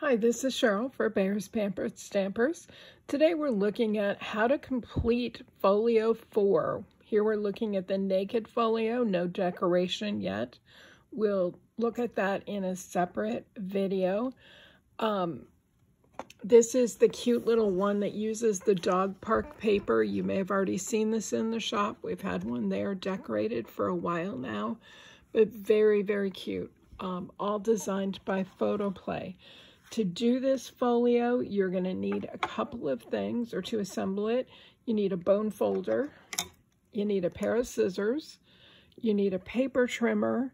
Hi, this is Cheryl for Bears Pampered Stampers. Today we're looking at how to complete Folio 4. Here we're looking at the naked folio, no decoration yet. We'll look at that in a separate video. This is the cute little one that uses the dog park paper. You may have already seen this in the shop. We've had one there decorated for a while now, but very, very cute. All designed by Photoplay. To do this folio, you're going to need a couple of things, or to assemble it, you need a bone folder, you need a pair of scissors, you need a paper trimmer,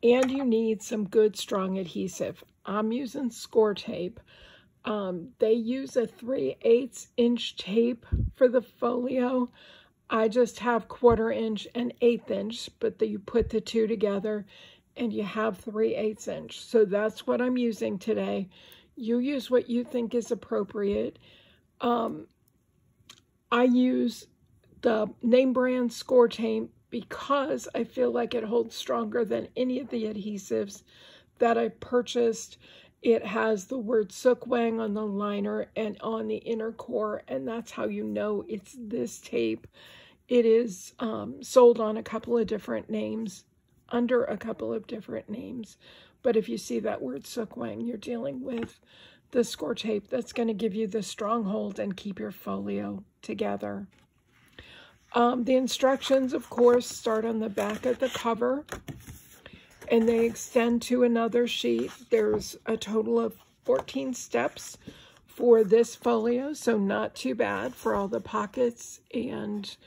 and you need some good strong adhesive. I'm using score tape. They use a 3/8 inch tape for the folio. I just have 1/4 inch and 1/8 inch, but you put the two together and you have 3/8 inch. So that's what I'm using today. You use what you think is appropriate. I use the name brand score tape because I feel like it holds stronger than any of the adhesives that I've purchased. It has the word Sookwang on the liner and on the inner core, and that's how you know it's this tape. It is sold on a couple of different names, under a couple of different names. But if you see that word Sookwang, you're dealing with the score tape that's going to give you the stronghold and keep your folio together. The instructions, of course, start on the back of the cover, and they extend to another sheet. There's a total of 14 steps for this folio, so not too bad for all the pockets and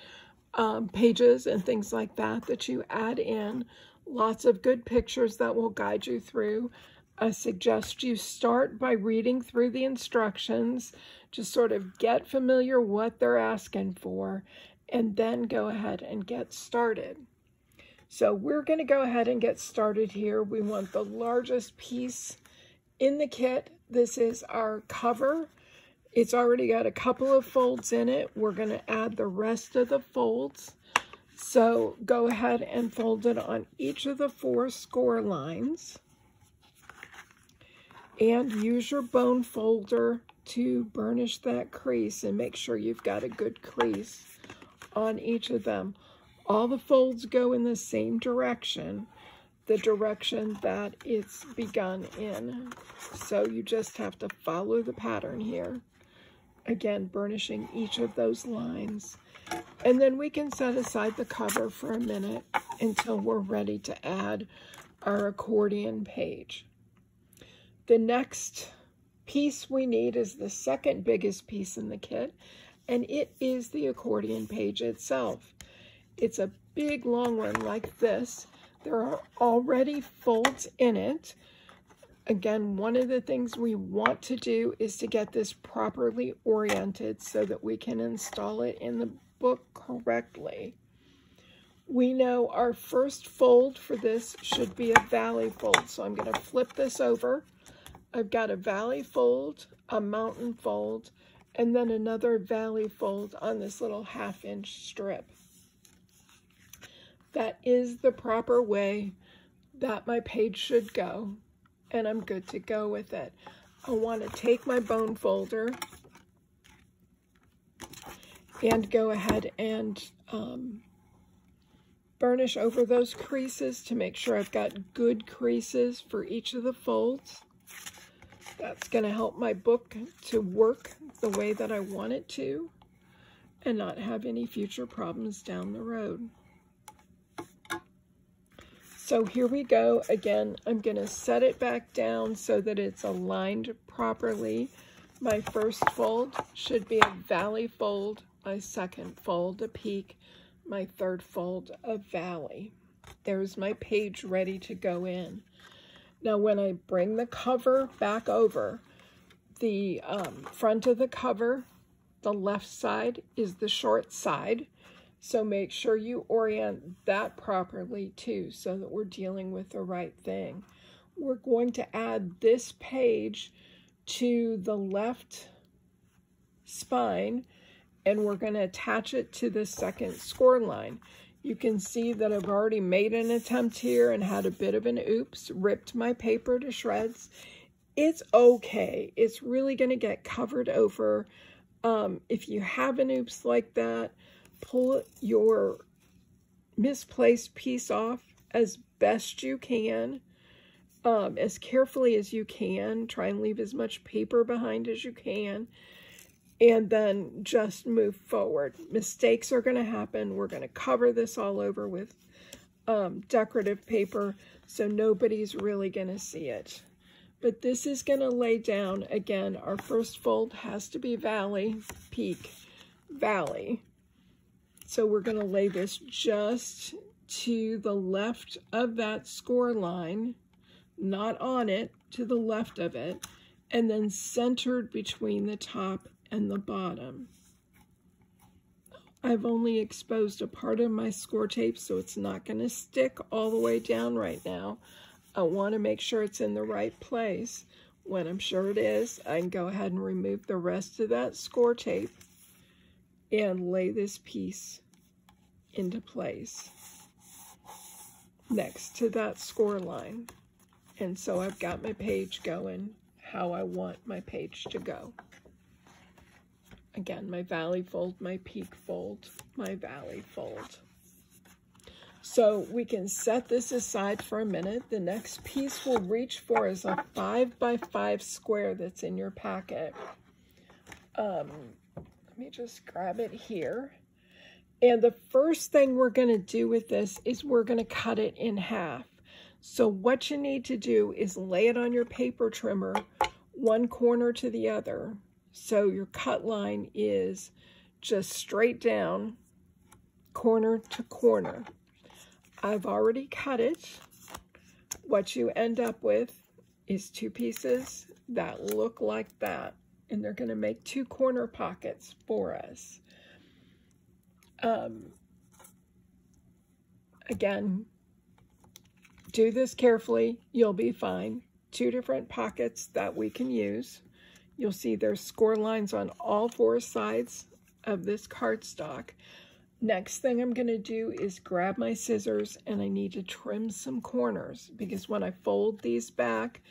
pages and things like that you add in. Lots of good pictures that will guide you through. I suggest you start by reading through the instructions, just sort of get familiar what they're asking for, and then go ahead and get started. So we're going to go ahead and get started here. We want the largest piece in the kit. This is our cover. It's already got a couple of folds in it. We're going to add the rest of the folds. So go ahead and fold it on each of the 4 score lines. And use your bone folder to burnish that crease and make sure you've got a good crease on each of them. All the folds go in the same direction, the direction that it's begun in. So you just have to follow the pattern here. Again, burnishing each of those lines. And then we can set aside the cover for a minute until we're ready to add our accordion page. The next piece we need is the second biggest piece in the kit, and it is the accordion page itself. It's a big long one like this. There are already folds in it. Again, one of the things we want to do is to get this properly oriented so that we can install it in the book correctly. We know our first fold for this should be a valley fold. So I'm going to flip this over. I've got a valley fold, a mountain fold, and then another valley fold on this little 1/2 inch strip. That is the proper way that my page should go, and I'm good to go with it. I want to take my bone folder and go ahead and burnish over those creases to make sure I've got good creases for each of the folds. That's going to help my book to work the way that I want it to and not have any future problems down the road. So here we go. Again, I'm going to set it back down so that it's aligned properly. My first fold should be a valley fold, my second fold a peak, my third fold a valley. There's my page ready to go in. Now when I bring the cover back over, the front of the cover, the left side is the short side. So make sure you orient that properly too, so that we're dealing with the right thing. We're going to add this page to the left spine, and we're going to attach it to the second score line. You can see that I've already made an attempt here and had a bit of an oops, ripped my paper to shreds. it's okay. It's really going to get covered over. If you have an oops like that, pull your misplaced piece off as best you can, as carefully as you can. Try and leave as much paper behind as you can, and then just move forward. Mistakes are going to happen. We're going to cover this all over with decorative paper, so nobody's really going to see it. But this is going to lay down, again, our first fold has to be valley, peak, valley. So we're going to lay this just to the left of that score line, not on it, to the left of it, and then centered between the top and the bottom. I've only exposed a part of my score tape, so it's not going to stick all the way down right now. I want to make sure it's in the right place. When I'm sure it is, I can go ahead and remove the rest of that score tape and lay this piece into place next to that score line. And so I've got my page going how I want my page to go. Again, my valley fold, my peak fold, my valley fold. So we can set this aside for a minute. The next piece we'll reach for is a 5x5 square that's in your packet. Let me just grab it here. And the first thing we're going to do with this is we're going to cut it in half. So what you need to do is lay it on your paper trimmer, one corner to the other. So your cut line is just straight down, corner to corner. I've already cut it. What you end up with is two pieces that look like that, and they're going to make two corner pockets for us. Again, do this carefully. You'll be fine. Two different pockets that we can use. You'll see there's score lines on all four sides of this cardstock. Next thing I'm going to do is grab my scissors, and I need to trim some corners, because when I fold these back,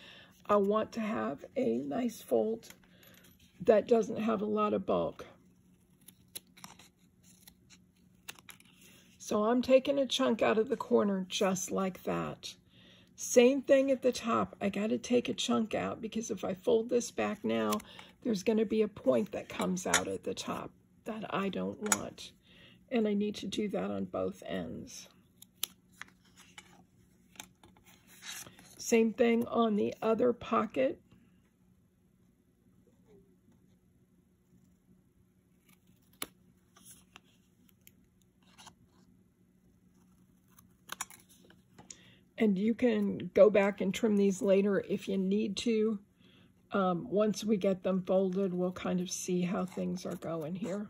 I want to have a nice fold that doesn't have a lot of bulk. So I'm taking a chunk out of the corner just like that. Same thing at the top. I got to take a chunk out, because if I fold this back now, there's going to be a point that comes out at the top that I don't want. And I need to do that on both ends. Same thing on the other pocket. And you can go back and trim these later if you need to. Once we get them folded, we'll kind of see how things are going here.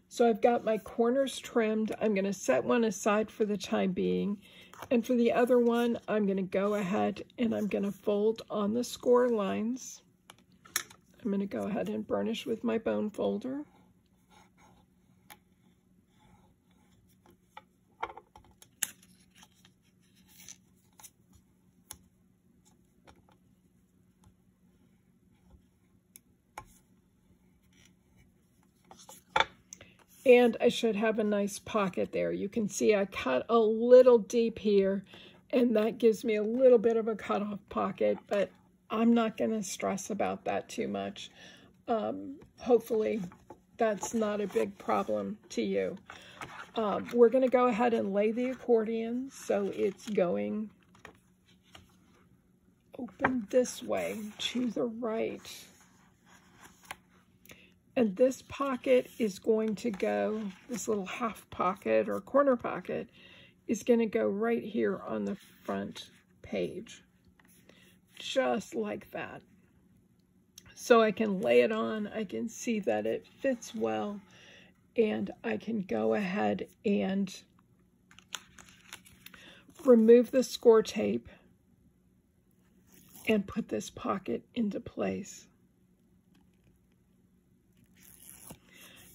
So I've got my corners trimmed. I'm going to set one aside for the time being. And for the other one, I'm going to go ahead and I'm going to fold on the score lines. I'm going to go ahead and burnish with my bone folder. And I should have a nice pocket there. You can see I cut a little deep here, and that gives me a little bit of a cutoff pocket, but I'm not going to stress about that too much. Hopefully that's not a big problem to you. We're going to go ahead and lay the accordion, so it's going open this way to the right. And this pocket is going to go, this little half pocket or corner pocket is going to go right here on the front page, just like that. So I can lay it on, I can see that it fits well, and I can go ahead and remove the score tape and put this pocket into place.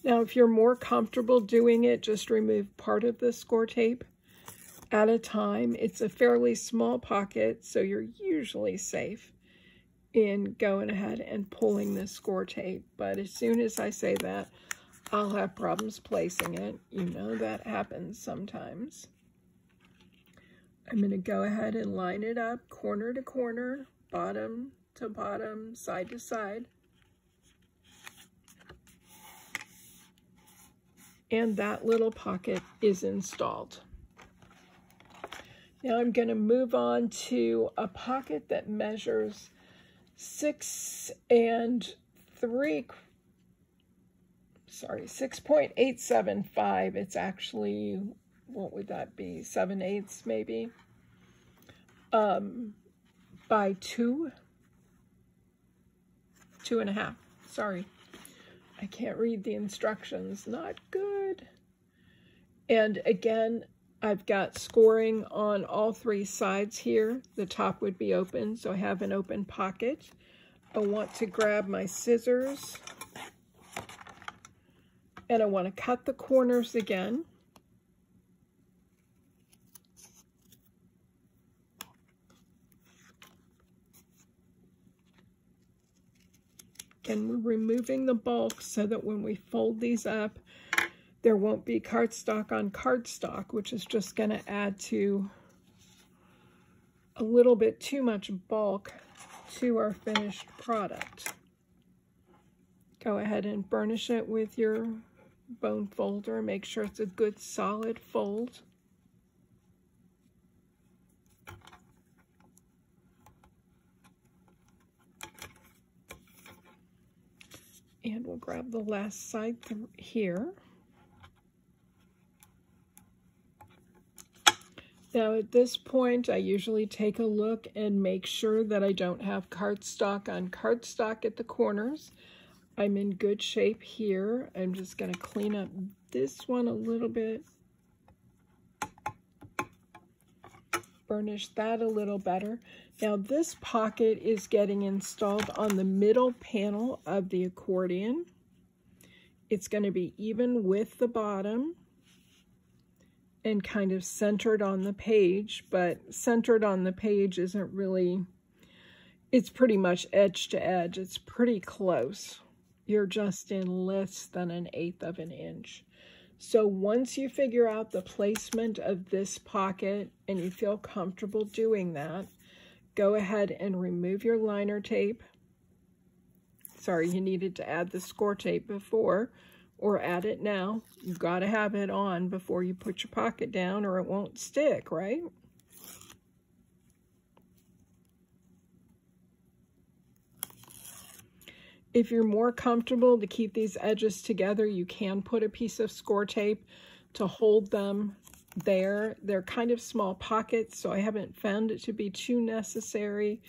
Now, if you're more comfortable doing it, just remove part of the score tape at a time. It's a fairly small pocket, so you're usually safe in going ahead and pulling this score tape. But as soon as I say that, I'll have problems placing it. You know that happens sometimes. I'm going to go ahead and line it up corner to corner, bottom to bottom, side to side. And that little pocket is installed. Now I'm going to move on to a pocket that measures 6.875. It's actually, what would that be, 7/8 maybe, by 2.5. Sorry, I can't read the instructions, not good. And again, I've got scoring on all 3 sides here. The top would be open, so I have an open pocket. I want to grab my scissors, and I want to cut the corners again. And we're removing the bulk so that when we fold these up, there won't be cardstock on cardstock, which is just going to add to a little bit too much bulk to our finished product. Go ahead and burnish it with your bone folder. Make sure it's a good solid fold. And we'll grab the last side here. Now at this point, I usually take a look and make sure that I don't have cardstock on cardstock at the corners. I'm in good shape here. I'm just going to clean up this one a little bit. Burnish that a little better. Now this pocket is getting installed on the middle panel of the accordion. It's going to be even with the bottom and kind of centered on the page, but centered on the page isn't really, it's pretty much edge to edge. It's pretty close. You're just in less than 1/8 of an inch. So once you figure out the placement of this pocket and you feel comfortable doing that, go ahead and remove your liner tape. Sorry, you needed to add the score tape before, or add it now. You've got to have it on before you put your pocket down or it won't stick, right? If you're more comfortable to keep these edges together, you can put a piece of score tape to hold them there. They're kind of small pockets, so I haven't found it to be too necessary,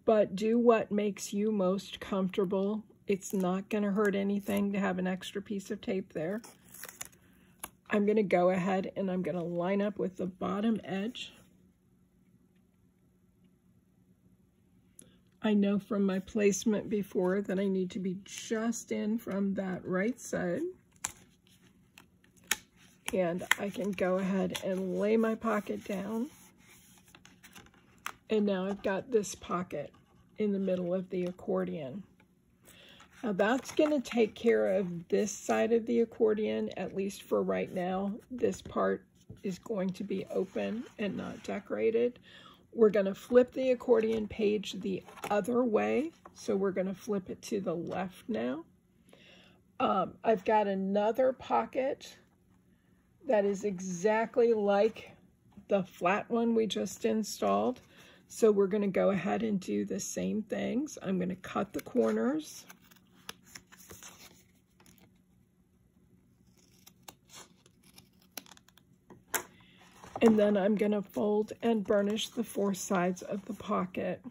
but do what makes you most comfortable. It's not going to hurt anything to have an extra piece of tape there. I'm going to go ahead and I'm going to line up with the bottom edge. I know from my placement before that I need to be just in from that right side. And I can go ahead and lay my pocket down. And now I've got this pocket in the middle of the accordion. Now that's going to take care of this side of the accordion, at least for right now. This part is going to be open and not decorated. We're going to flip the accordion page the other way. So we're going to flip it to the left now. I've got another pocket that is exactly like the flat one we just installed. So we're going to go ahead and do the same things. I'm going to cut the corners. And then I'm going to fold and burnish the 4 sides of the pocket.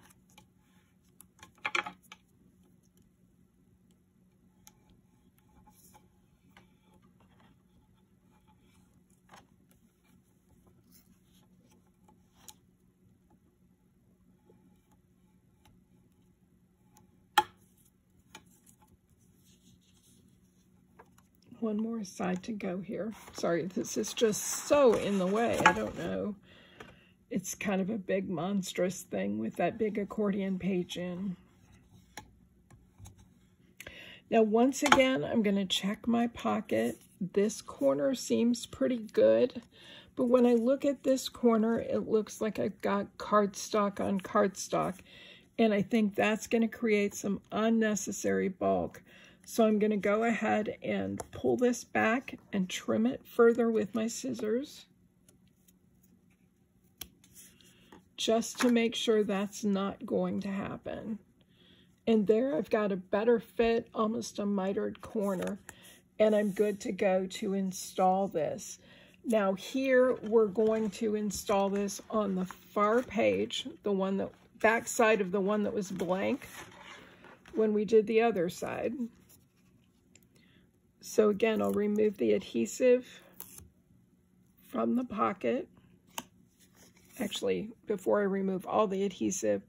One more side to go here. Sorry, this is just so in the way. I don't know it's kind of a big monstrous thing with that big accordion page in. Now, once again, I'm going to check my pocket. This corner seems pretty good, but when I look at this corner, it looks like I've got cardstock on cardstock, and I think that's going to create some unnecessary bulk. So I'm going to go ahead and pull this back and trim it further with my scissors, just to make sure that's not going to happen. And there I've got a better fit, almost a mitered corner, and I'm good to go to install this. Now here we're going to install this on the far page, the one that, back side of the one that was blank when we did the other side. So again, I'll remove the adhesive from the pocket. Actually, before I remove all the adhesive,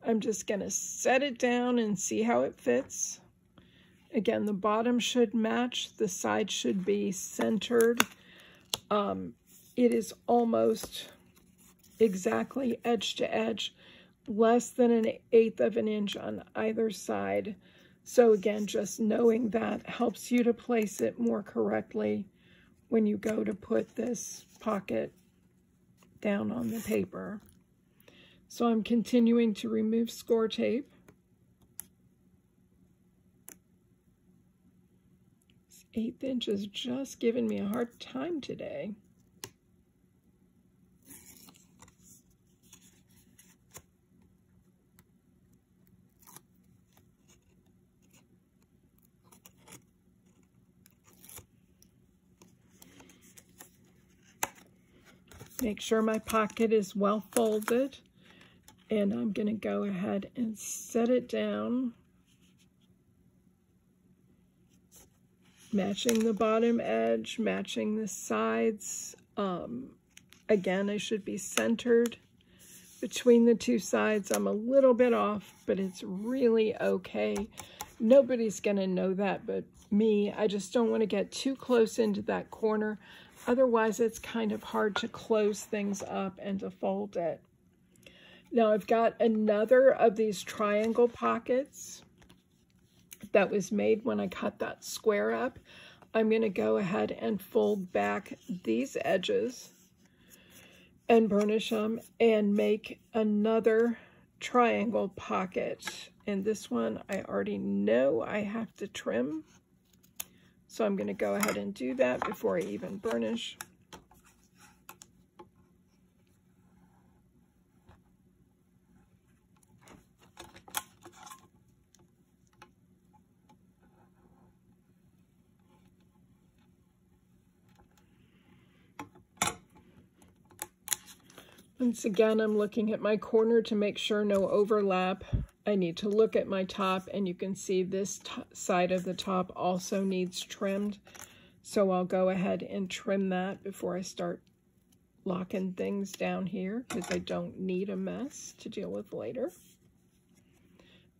I'm just going to set it down and see how it fits. Again, the bottom should match. The side should be centered. It is almost exactly edge to edge, less than 1/8 of an inch on either side. So again, just knowing that helps you to place it more correctly when you go to put this pocket down on the paper. So I'm continuing to remove score tape. This 1/8 inch is just giving me a hard time today. Make sure my pocket is well folded. And I'm going to go ahead and set it down, matching the bottom edge, matching the sides. Again, I should be centered between the two sides. I'm a little bit off, but it's really okay. Nobody's going to know that but me. I just don't want to get too close into that corner. Otherwise, it's kind of hard to close things up and to fold it. Now I've got another of these triangle pockets that was made when I cut that square up. I'm going to go ahead and fold back these edges and burnish them and make another triangle pocket. And this one I already know I have to trim. So I'm going to go ahead and do that before I even burnish. Once again, I'm looking at my corner to make sure no overlap. I need to look at my top, and you can see this side of the top also needs trimmed. So I'll go ahead and trim that before I start locking things down here, because I don't need a mess to deal with later.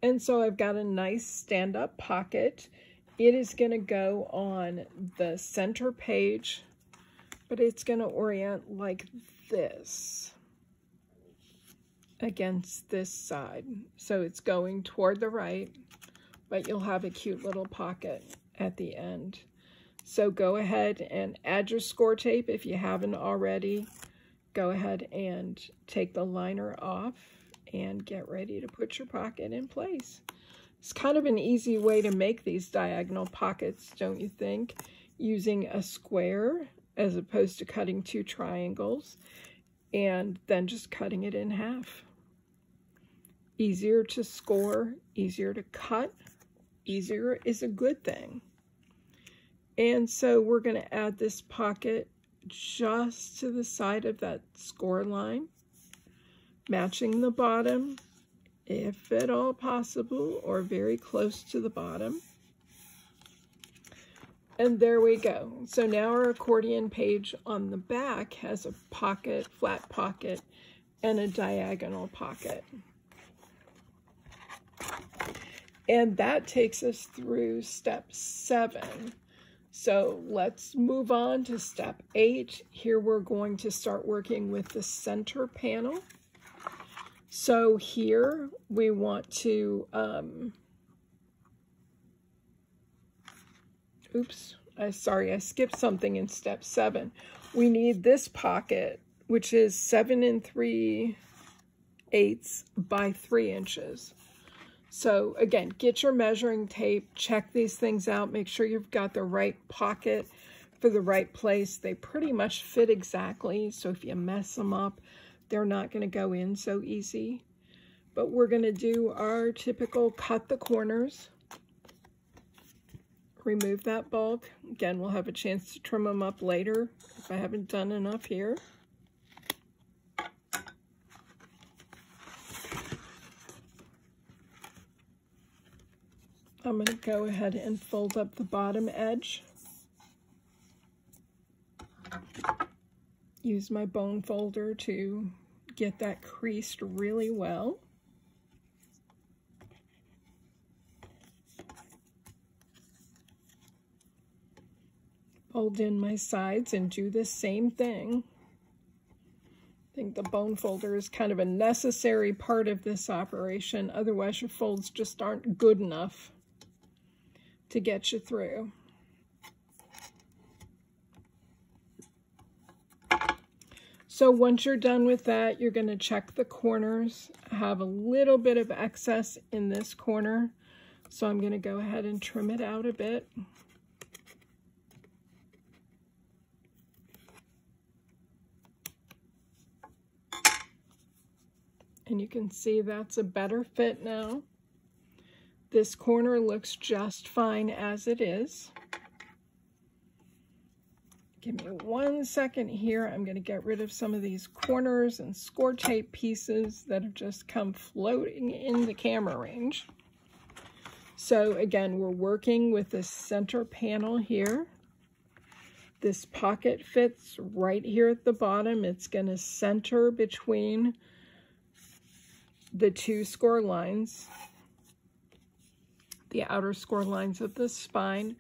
And so I've got a nice stand-up pocket. It is going to go on the center page, but it's going to orient like this against this side. So it's going toward the right, but you'll have a cute little pocket at the end. So go ahead and add your score tape if you haven't already. Go ahead and take the liner off and get ready to put your pocket in place. It's kind of an easy way to make these diagonal pockets, don't you think? Using a square as opposed to cutting 2 triangles and then just cutting it in half. Easier to score, easier to cut, easier is a good thing. And so we're going to add this pocket just to the side of that score line, matching the bottom, if at all possible, or very close to the bottom. And there we go. So now our accordion page on the back has a pocket, flat pocket, and a diagonal pocket. And that takes us through step 7. So let's move on to step 8. Here we're going to start working with the center panel. So here we want to, sorry, I skipped something in step 7. We need this pocket, which is 7 3/8 by 3 inches. So again, get your measuring tape, check these things out, make sure you've got the right pocket for the right place. They pretty much fit exactly, so if you mess them up, they're not going to go in so easy. But we're going to do our typical cut the corners. Remove that bulk. Again, we'll have a chance to trim them up later if I haven't done enough here. I'm going to go ahead and fold up the bottom edge. Use my bone folder to get that creased really well. Fold in my sides and do the same thing. I think the bone folder is kind of a necessary part of this operation, otherwise your folds just aren't good enough to get you through. So once you're done with that, you're going to check the corners. I have a little bit of excess in this corner, so I'm going to go ahead and trim it out a bit. And you can see that's a better fit now. This corner looks just fine as it is. Give me 1 second here. I'm going to get rid of some of these corners and score tape pieces that have just come floating in the camera range. So again, we're working with the center panel here. This pocket fits right here at the bottom. It's going to center between the 2 score lines, the outer score lines of the spine.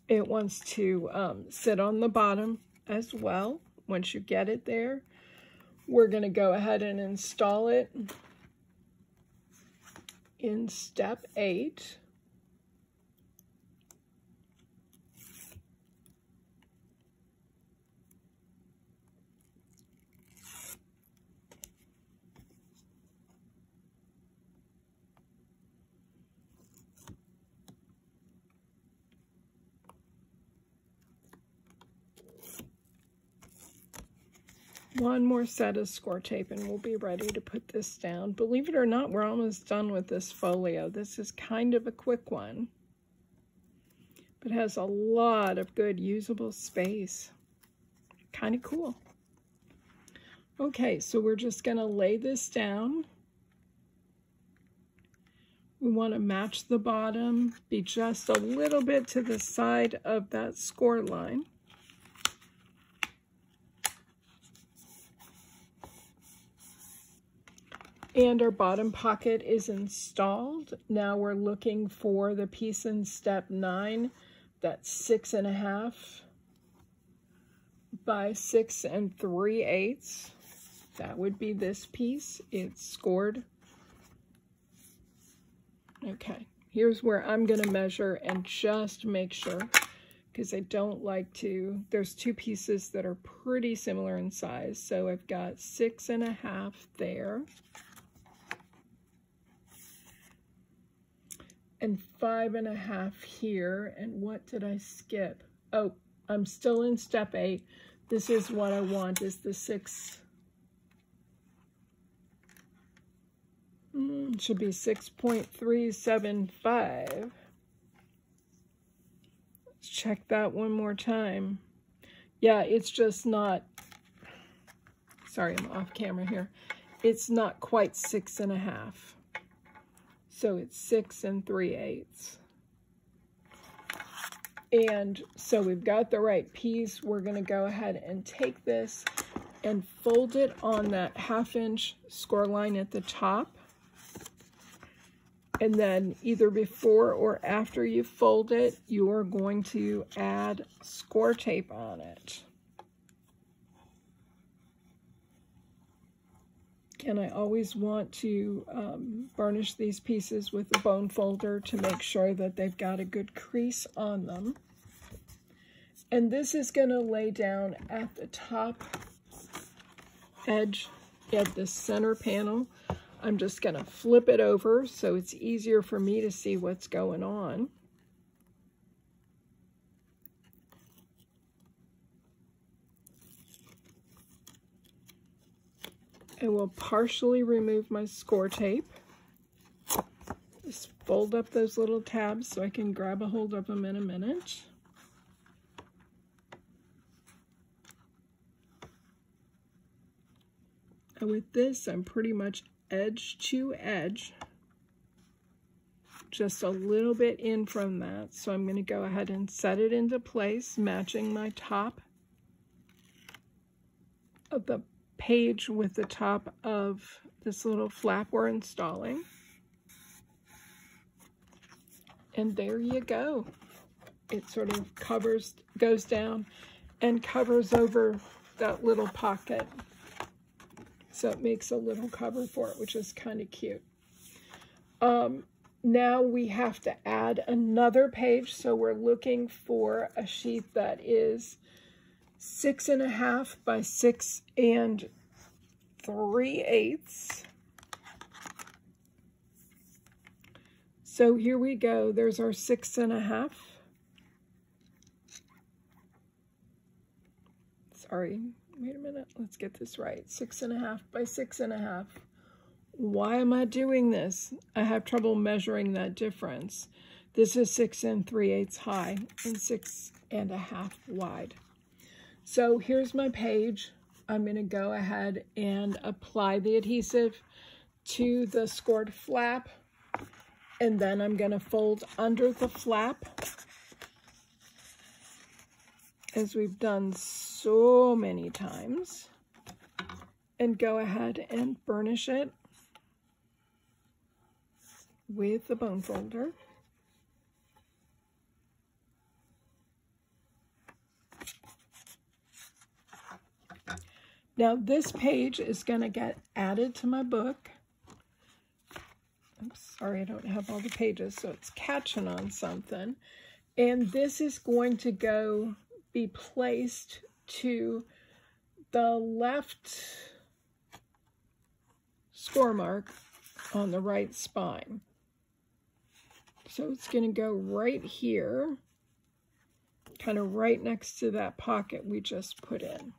It wants to sit on the bottom as well. Once you get it there, we're going to go ahead and install it in step 8. One more set of score tape and we'll be ready to put this down. Believe it or not, we're almost done with this folio. This is kind of a quick one, but has a lot of good usable space. Kind of cool. Okay, so we're just going to lay this down. We want to match the bottom, be just a little bit to the side of that score line. And our bottom pocket is installed. Now we're looking for the piece in step 9 that's 6.5 by 6 3/8. That would be this piece. It's scored. Okay, here's where I'm going to measure and just make sure, because I don't like to, there's 2 pieces that are pretty similar in size. So I've got 6.5 there. And 5.5 here. And what did I skip? Oh, I'm still in step 8. This is what I want, is the 6. Should be 6.375. Let's check that one more time. Yeah, it's just not, sorry, I'm off camera here. It's not quite 6.5. So it's 6 3/8. And so we've got the right piece. We're going to go ahead and take this and fold it on that 1/2 inch score line at the top. And then either before or after you fold it, you are going to add score tape on it. And I always want to burnish these pieces with a bone folder to make sure that they've got a good crease on them. And this is going to lay down at the top edge at the center panel. I'm just going to flip it over so it's easier for me to see what's going on. I will partially remove my score tape. Just fold up those little tabs so I can grab a hold of them in a minute. And with this, I'm pretty much edge to edge, just a little bit in from that. So I'm going to go ahead and set it into place, matching my top of the page with the top of this little flap we're installing. And there you go. It sort of goes down and covers over that little pocket. So it makes a little cover for it, which is kind of cute. Now we have to add another page. So we're looking for a sheet that is 6.5 by 6 3/8. So here we go. There's our 6.5. Sorry, wait a minute. Let's get this right. 6.5 by 6.5. Why am I doing this? I have trouble measuring that difference. This is 6 3/8 high and 6.5 wide. So here's my page. I'm going to go ahead and apply the adhesive to the scored flap, and then I'm going to fold under the flap, as we've done so many times, and go ahead and burnish it with the bone folder. Now this page is going to get added to my book. I'm sorry, I don't have all the pages, so it's catching on something. And this is going to be placed to the left score mark on the right spine. So it's going to go right here, kind of right next to that pocket we just put in.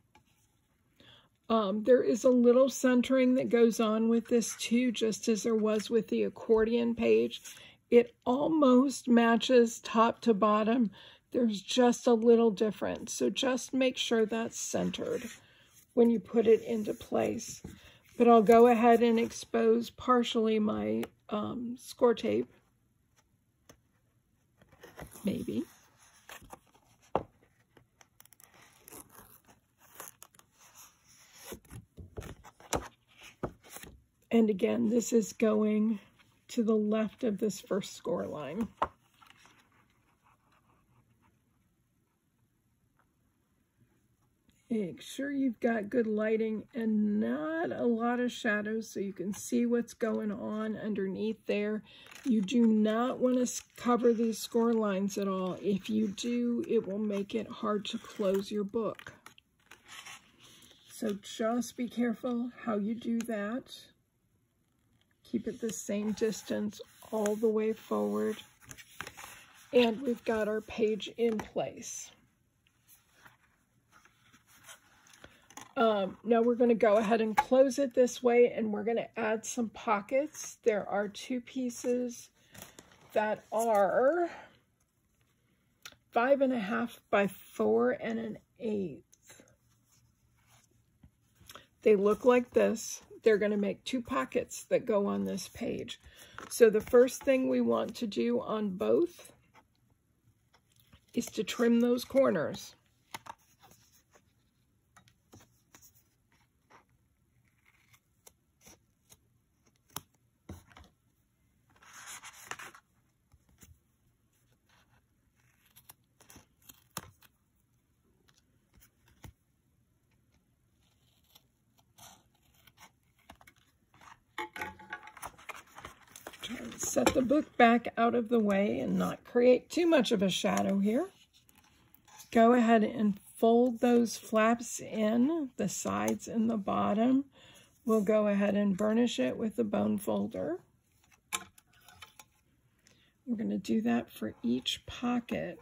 There is a little centering that goes on with this too, just as there was with the accordion page. It almost matches top to bottom. There's just a little difference. So just make sure that's centered when you put it into place. But I'll go ahead and expose partially my score tape. Maybe. And again, this is going to the left of this first score line. Make sure you've got good lighting and not a lot of shadows so you can see what's going on underneath there. You do not want to cover these score lines at all. If you do, it will make it hard to close your book. So just be careful how you do that. Keep it the same distance all the way forward. And we've got our page in place. Now we're going to go ahead and close it this way, and we're going to add some pockets. There are two pieces that are 5.5 by 4 1/8. They look like this. They're going to make two pockets that go on this page. So the first thing we want to do on both is to trim those corners. Set the book back out of the way and not create too much of a shadow here. Go ahead and fold those flaps in, the sides and the bottom. We'll go ahead and burnish it with the bone folder. We're going to do that for each pocket.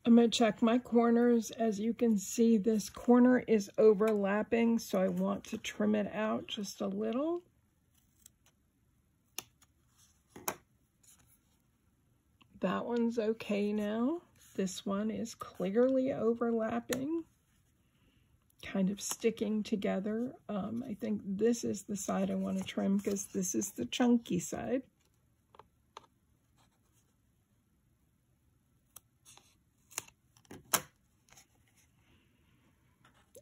I'm going to check my corners. As you can see, this corner is overlapping, so I want to trim it out just a little. That one's okay now. This one is clearly overlapping, kind of sticking together. I think this is the side I want to trim because this is the chunky side.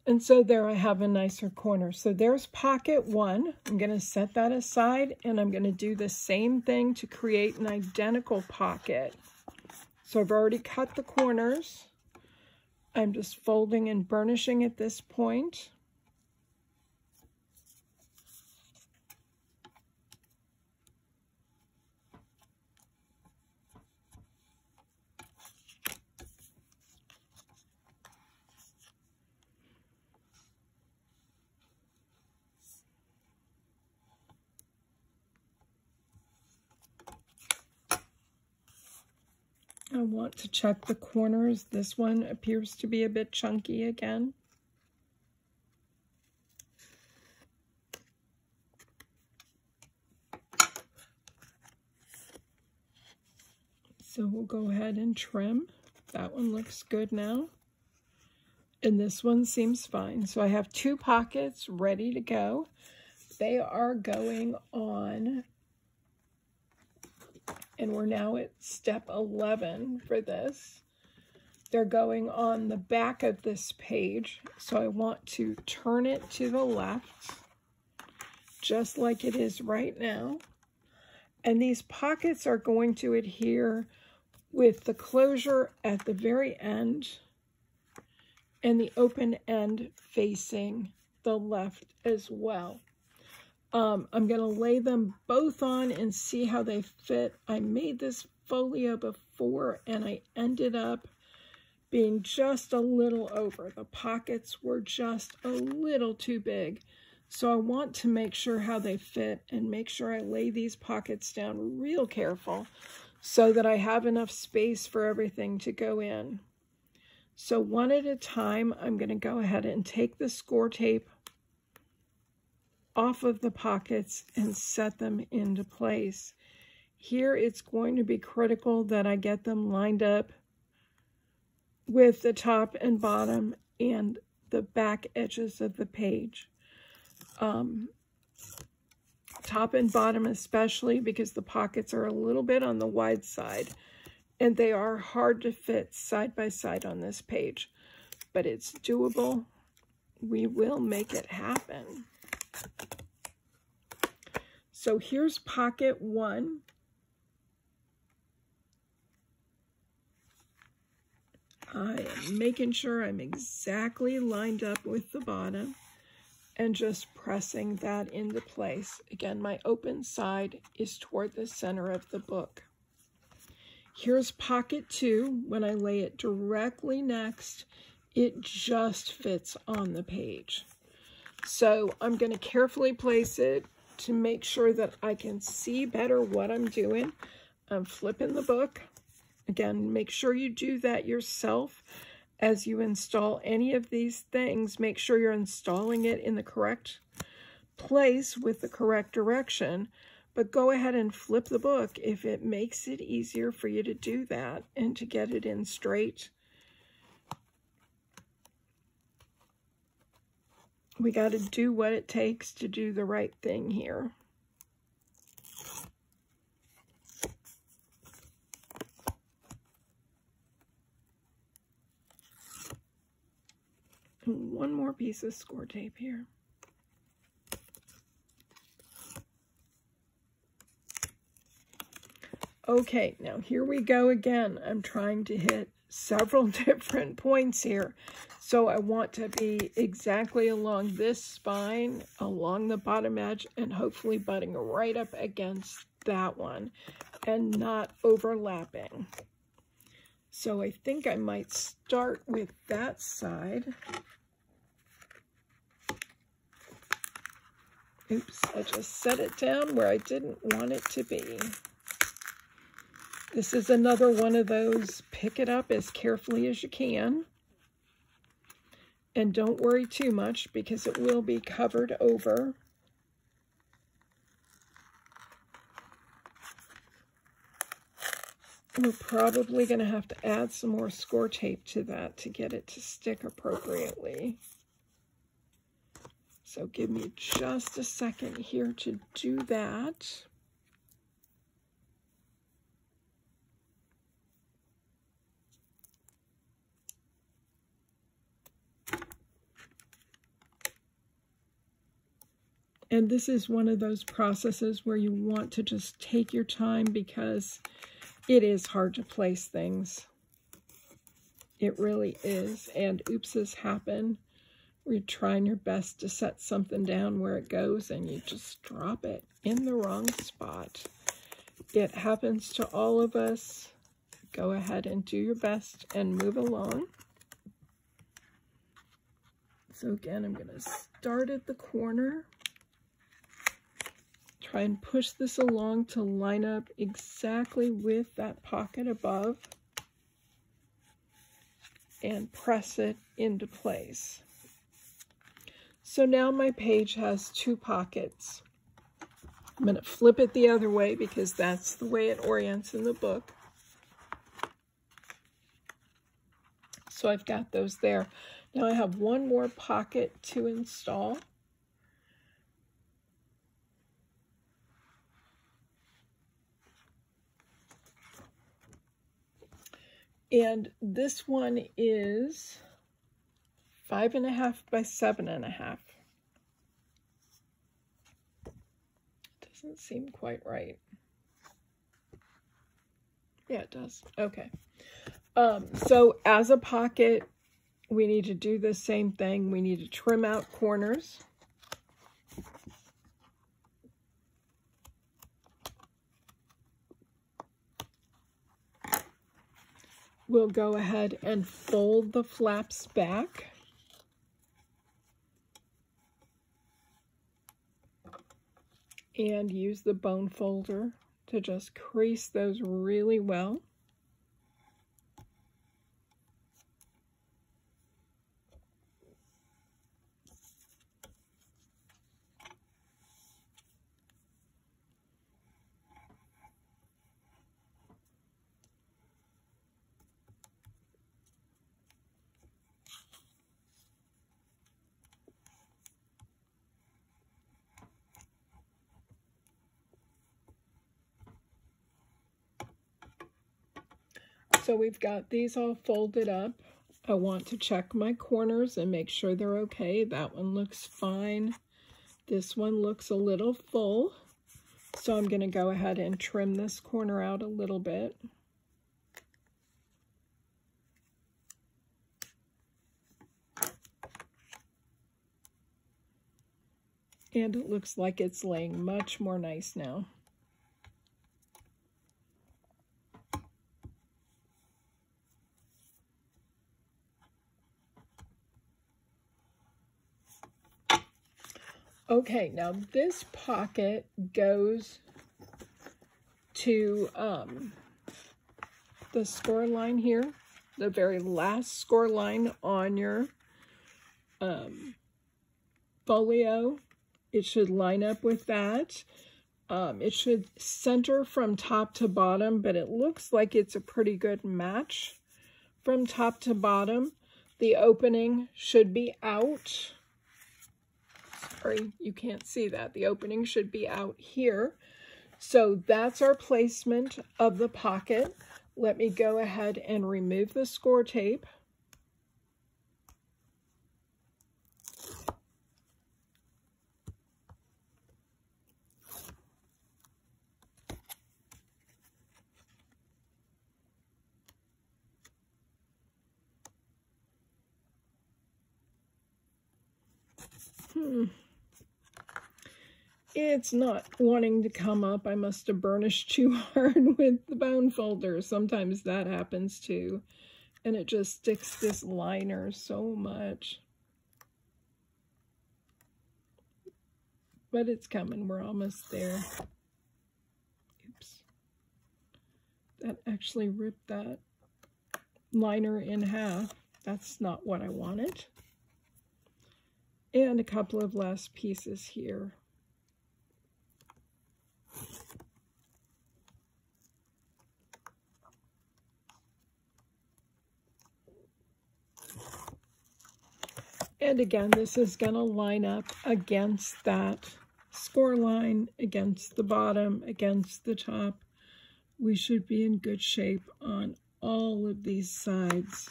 And so there I have a nicer corner. So there's pocket one. I'm going to set that aside, and I'm going to do the same thing to create an identical pocket. So I've already cut the corners. I'm just folding and burnishing at this point. I want to check the corners. This one appears to be a bit chunky again. So we'll go ahead and trim. That one looks good now. And this one seems fine. So I have two pockets ready to go. They are going on, and we're now at step 11 for this. They're going on the back of this page, so I want to turn it to the left, just like it is right now. And these pockets are going to adhere with the closure at the very end and the open end facing the left as well. I'm going to lay them both on and see how they fit. I made this folio before, and I ended up being just a little over. The pockets were just a little too big. So I want to make sure how they fit and make sure I lay these pockets down real careful so that I have enough space for everything to go in. So one at a time, I'm going to go ahead and take the score tape off of the pockets and set them into place. Here it's going to be critical that I get them lined up with the top and bottom and the back edges of the page. Top and bottom especially, because the pockets are a little bit on the wide side and they are hard to fit side by side on this page, but it's doable. We will make it happen. So here's pocket one. I am making sure I'm exactly lined up with the bottom and just pressing that into place. Again, my open side is toward the center of the book. Here's pocket two. When I lay it directly next, it just fits on the page. So I'm going to carefully place it to make sure that I can see better what I'm doing. I'm flipping the book. Again, make sure you do that yourself as you install any of these things. Make sure you're installing it in the correct place with the correct direction, but go ahead and flip the book if it makes it easier for you to do that and to get it in straight. We got to do what it takes to do the right thing here. one more piece of score tape here. Okay, now here we go again. I'm trying to hit several different points here. So I want to be exactly along this spine, along the bottom edge, and hopefully butting right up against that one and not overlapping. So I think I might start with that side. Oops, I just set it down where I didn't want it to be. This is another one of those, pick it up as carefully as you can. And don't worry too much because it will be covered over. We're probably going to have to add some more score tape to that to get it to stick appropriately. So give me just a second here to do that. And this is one of those processes where you want to just take your time because it is hard to place things. It really is. And oopses happen. You're trying your best to set something down where it goes and you just drop it in the wrong spot. It happens to all of us. Go ahead and do your best and move along. So again, I'm going to start at the corner. Try and push this along to line up exactly with that pocket above and press it into place. So now my page has two pockets. I'm going to flip it the other way because that's the way it orients in the book. So I've got those there. Now I have one more pocket to install. And this one is 5.5 by 7.5. Doesn't seem quite right. Yeah, it does. Okay. So as a pocket, we need to do the same thing. We need to trim out corners. We'll go ahead and fold the flaps back. And use the bone folder to just crease those really well. So we've got these all folded up. I want to check my corners and make sure they're okay. That one looks fine. This one looks a little full. So I'm going to go ahead and trim this corner out a little bit. And it looks like it's laying much more nice now. Okay, now this pocket goes to the score line here, the very last score line on your folio. It should line up with that. It should center from top to bottom, but it looks like it's a pretty good match from top to bottom. The opening should be out. Sorry, you can't see that. The opening should be out here. So that's our placement of the pocket. Let me go ahead and remove the score tape. It's not wanting to come up. I must have burnished too hard with the bone folder. Sometimes that happens too. And it just sticks this liner so much. But it's coming. We're almost there. Oops. That actually ripped that liner in half. That's not what I wanted. And a couple of last pieces here. And again, this is going to line up against that score line, against the bottom, against the top. We should be in good shape on all of these sides.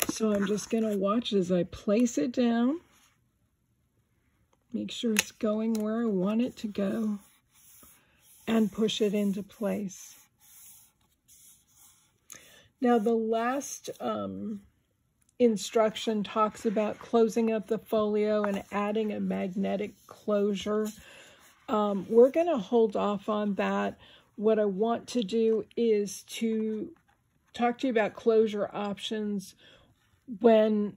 So I'm just going to watch as I place it down. Make sure it's going where I want it to go. And push it into place. Now the last instruction talks about closing up the folio and adding a magnetic closure. We're going to hold off on that. What I want to do is to talk to you about closure options when,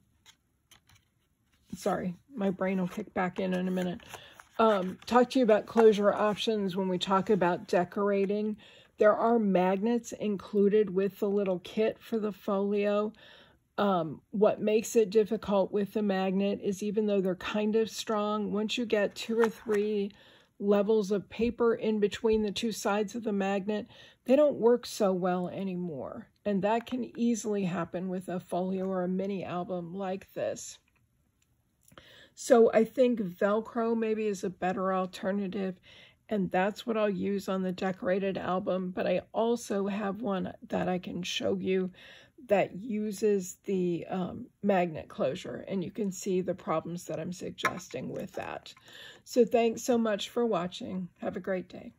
sorry, my brain will kick back in a minute. Talk to you about closure options when we talk about decorating. There are magnets included with the little kit for the folio. What makes it difficult with the magnet is even though they're kind of strong, once you get 2 or 3 levels of paper in between the 2 sides of the magnet, they don't work so well anymore. And that can easily happen with a folio or a mini album like this. So I think Velcro maybe is a better alternative, and that's what I'll use on the decorated album. But I also have one that I can show you that uses the magnet closure, and you can see the problems that I'm suggesting with that. So thanks so much for watching. Have a great day.